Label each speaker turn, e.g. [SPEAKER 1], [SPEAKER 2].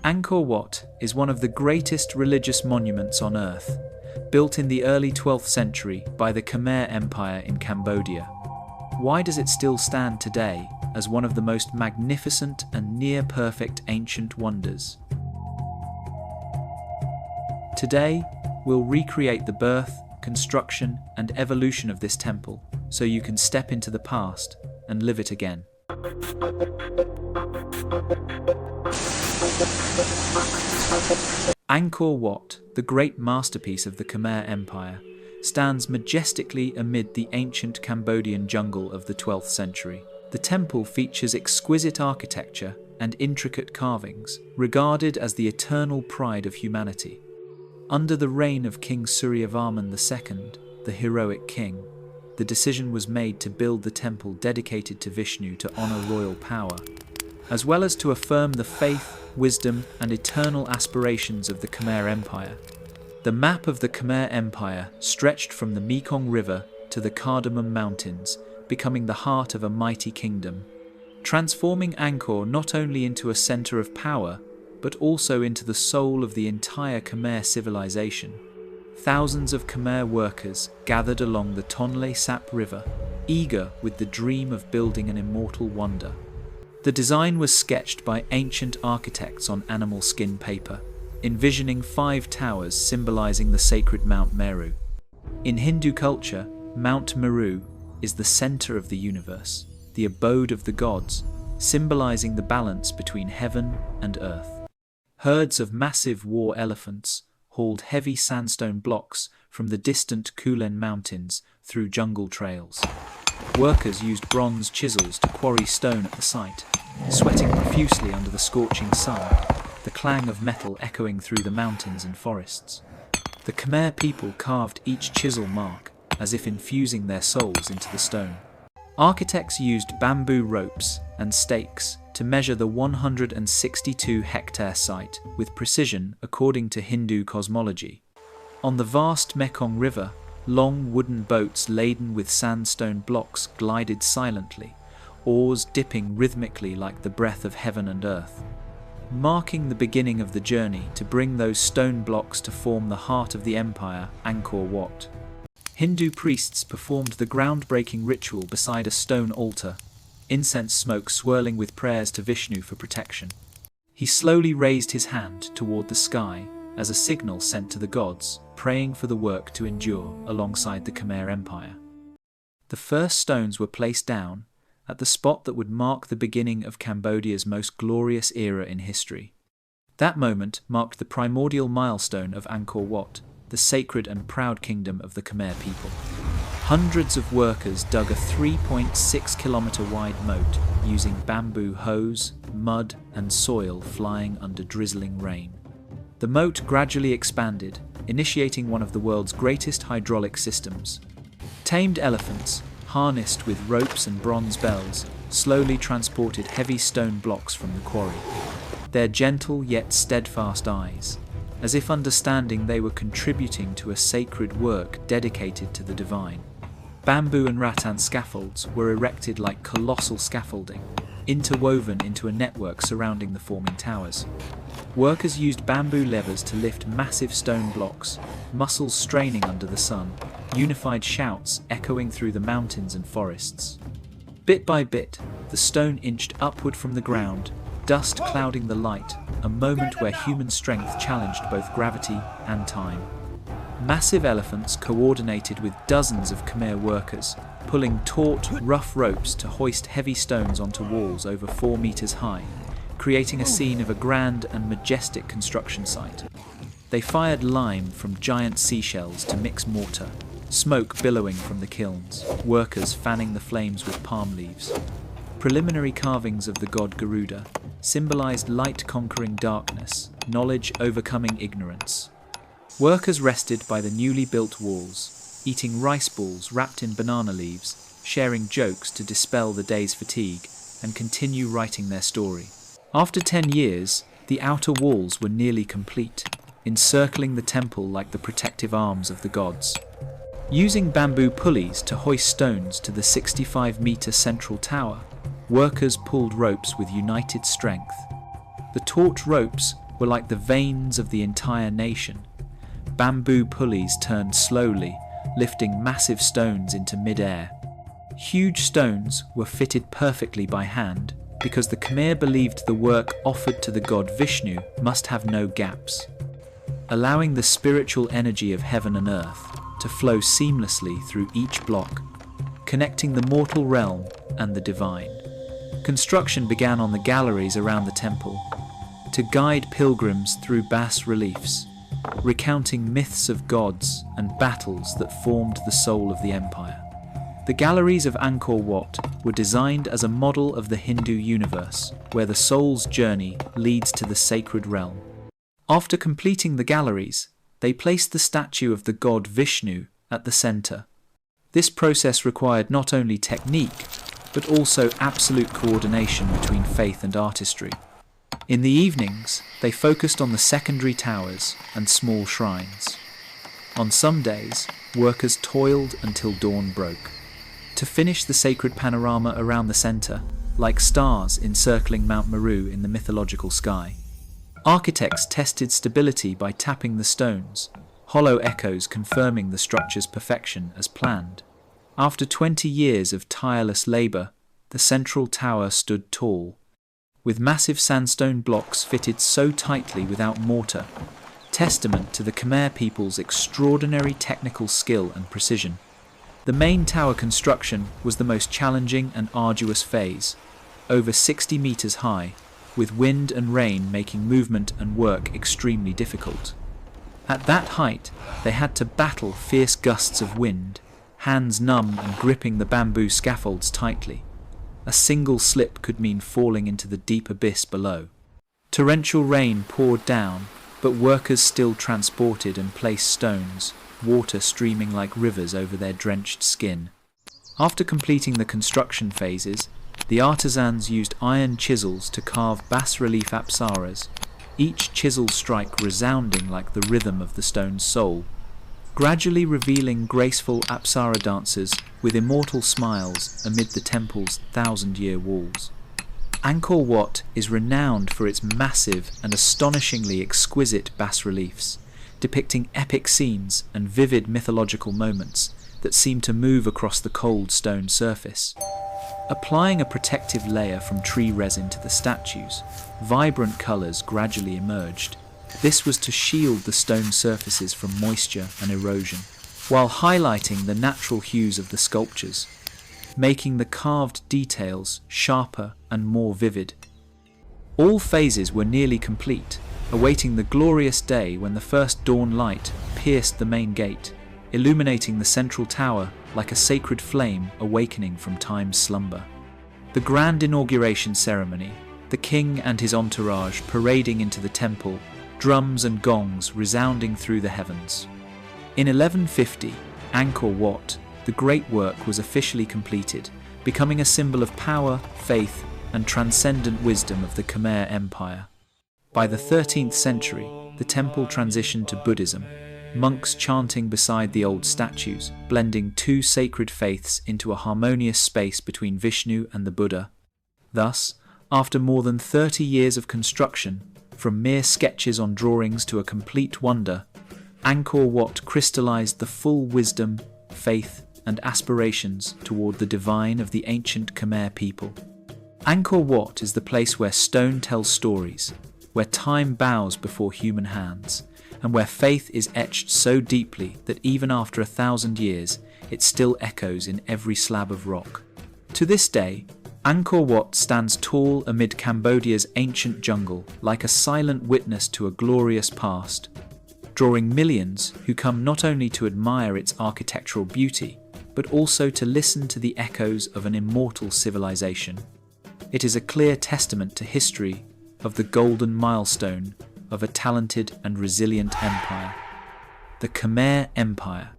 [SPEAKER 1] Angkor Wat is one of the greatest religious monuments on Earth, built in the early 12th century by the Khmer Empire in Cambodia. Why does it still stand today as one of the most magnificent and near-perfect ancient wonders? Today, we'll recreate the birth, construction, and evolution of this temple so you can step into the past and live it again. Angkor Wat, the great masterpiece of the Khmer Empire, stands majestically amid the ancient Cambodian jungle of the 12th century. The temple features exquisite architecture and intricate carvings, regarded as the eternal pride of humanity. Under the reign of King Suryavarman II, the heroic king, the decision was made to build the temple dedicated to Vishnu to honor royal power, as well as to affirm the faith, wisdom, and eternal aspirations of the Khmer Empire. The map of the Khmer Empire stretched from the Mekong River to the Cardamom Mountains, becoming the heart of a mighty kingdom, transforming Angkor not only into a center of power, but also into the soul of the entire Khmer civilization. Thousands of Khmer workers gathered along the Tonle Sap River, eager with the dream of building an immortal wonder. The design was sketched by ancient architects on animal skin paper, envisioning 5 towers symbolizing the sacred Mount Meru. In Hindu culture, Mount Meru is the center of the universe, the abode of the gods, symbolizing the balance between heaven and earth. Herds of massive war elephants hauled heavy sandstone blocks from the distant Kulen Mountains through jungle trails. Workers used bronze chisels to quarry stone at the site, sweating profusely under the scorching sun, the clang of metal echoing through the mountains and forests. The Khmer people carved each chisel mark as if infusing their souls into the stone. Architects used bamboo ropes and stakes to measure the 162-hectare site with precision according to Hindu cosmology. On the vast Mekong River, long wooden boats laden with sandstone blocks glided silently, oars dipping rhythmically like the breath of heaven and earth, marking the beginning of the journey to bring those stone blocks to form the heart of the empire, Angkor Wat. Hindu priests performed the groundbreaking ritual beside a stone altar, incense smoke swirling with prayers to Vishnu for protection. He slowly raised his hand toward the sky as a signal sent to the gods, praying for the work to endure alongside the Khmer Empire. The first stones were placed down at the spot that would mark the beginning of Cambodia's most glorious era in history. That moment marked the primordial milestone of Angkor Wat, the sacred and proud kingdom of the Khmer people. Hundreds of workers dug a 3.6-kilometer wide moat using bamboo hose, mud, and soil flying under drizzling rain. The moat gradually expanded, initiating one of the world's greatest hydraulic systems. Tamed elephants, harnessed with ropes and bronze bells, slowly transported heavy stone blocks from the quarry. Their gentle yet steadfast eyes, as if understanding they were contributing to a sacred work dedicated to the divine. Bamboo and rattan scaffolds were erected like colossal scaffolding, interwoven into a network surrounding the forming towers. Workers used bamboo levers to lift massive stone blocks, muscles straining under the sun, unified shouts echoing through the mountains and forests. Bit by bit, the stone inched upward from the ground, dust clouding the light, a moment where human strength challenged both gravity and time. Massive elephants coordinated with dozens of Khmer workers, pulling taut, rough ropes to hoist heavy stones onto walls over 4 meters high, creating a scene of a grand and majestic construction site. They fired lime from giant seashells to mix mortar, smoke billowing from the kilns, workers fanning the flames with palm leaves. Preliminary carvings of the god Garuda symbolized light conquering darkness, knowledge overcoming ignorance. Workers rested by the newly built walls, eating rice balls wrapped in banana leaves, sharing jokes to dispel the day's fatigue, and continue writing their story. After 10 years, the outer walls were nearly complete, encircling the temple like the protective arms of the gods. Using bamboo pulleys to hoist stones to the 65-meter central tower, workers pulled ropes with united strength. The taut ropes were like the veins of the entire nation. Bamboo pulleys turned slowly, lifting massive stones into mid-air. Huge stones were fitted perfectly by hand because the Khmer believed the work offered to the god Vishnu must have no gaps, allowing the spiritual energy of heaven and earth to flow seamlessly through each block, connecting the mortal realm and the divine. Construction began on the galleries around the temple to guide pilgrims through bas-reliefs, recounting myths of gods and battles that formed the soul of the empire. The galleries of Angkor Wat were designed as a model of the Hindu universe, where the soul's journey leads to the sacred realm. After completing the galleries, they placed the statue of the god Vishnu at the center. This process required not only technique, but also absolute coordination between faith and artistry. In the evenings, they focused on the secondary towers and small shrines. On some days, workers toiled until dawn broke to finish the sacred panorama around the center, like stars encircling Mount Meru in the mythological sky. Architects tested stability by tapping the stones, hollow echoes confirming the structure's perfection as planned. After 20 years of tireless labor, the central tower stood tall, with massive sandstone blocks fitted so tightly without mortar, testament to the Khmer people's extraordinary technical skill and precision. The main tower construction was the most challenging and arduous phase, over 60 meters high, with wind and rain making movement and work extremely difficult. At that height, they had to battle fierce gusts of wind, hands numb and gripping the bamboo scaffolds tightly. A single slip could mean falling into the deep abyss below. Torrential rain poured down, but workers still transported and placed stones, water streaming like rivers over their drenched skin. After completing the construction phases, the artisans used iron chisels to carve bas-relief apsaras, each chisel strike resounding like the rhythm of the stone's soul, gradually revealing graceful apsara dancers with immortal smiles amid the temple's 1,000-year walls. Angkor Wat is renowned for its massive and astonishingly exquisite bas-reliefs, depicting epic scenes and vivid mythological moments that seem to move across the cold stone surface. Applying a protective layer from tree resin to the statues, vibrant colours gradually emerged. This was to shield the stone surfaces from moisture and erosion, while highlighting the natural hues of the sculptures, making the carved details sharper and more vivid. All phases were nearly complete, awaiting the glorious day when the first dawn light pierced the main gate, illuminating the central tower like a sacred flame awakening from time's slumber. The grand inauguration ceremony, the king and his entourage parading into the temple, drums and gongs resounding through the heavens. In 1150, Angkor Wat, the great work was officially completed, becoming a symbol of power, faith, and transcendent wisdom of the Khmer Empire. By the 13th century, the temple transitioned to Buddhism, monks chanting beside the old statues, blending two sacred faiths into a harmonious space between Vishnu and the Buddha. Thus, after more than 30 years of construction, from mere sketches on drawings to a complete wonder, Angkor Wat crystallized the full wisdom, faith, and aspirations toward the divine of the ancient Khmer people. Angkor Wat is the place where stone tells stories, where time bows before human hands, and where faith is etched so deeply that even after 1,000 years, it still echoes in every slab of rock. To this day, Angkor Wat stands tall amid Cambodia's ancient jungle, like a silent witness to a glorious past, drawing millions who come not only to admire its architectural beauty, but also to listen to the echoes of an immortal civilization. It is a clear testament to history of the golden milestone of a talented and resilient empire. The Khmer Empire,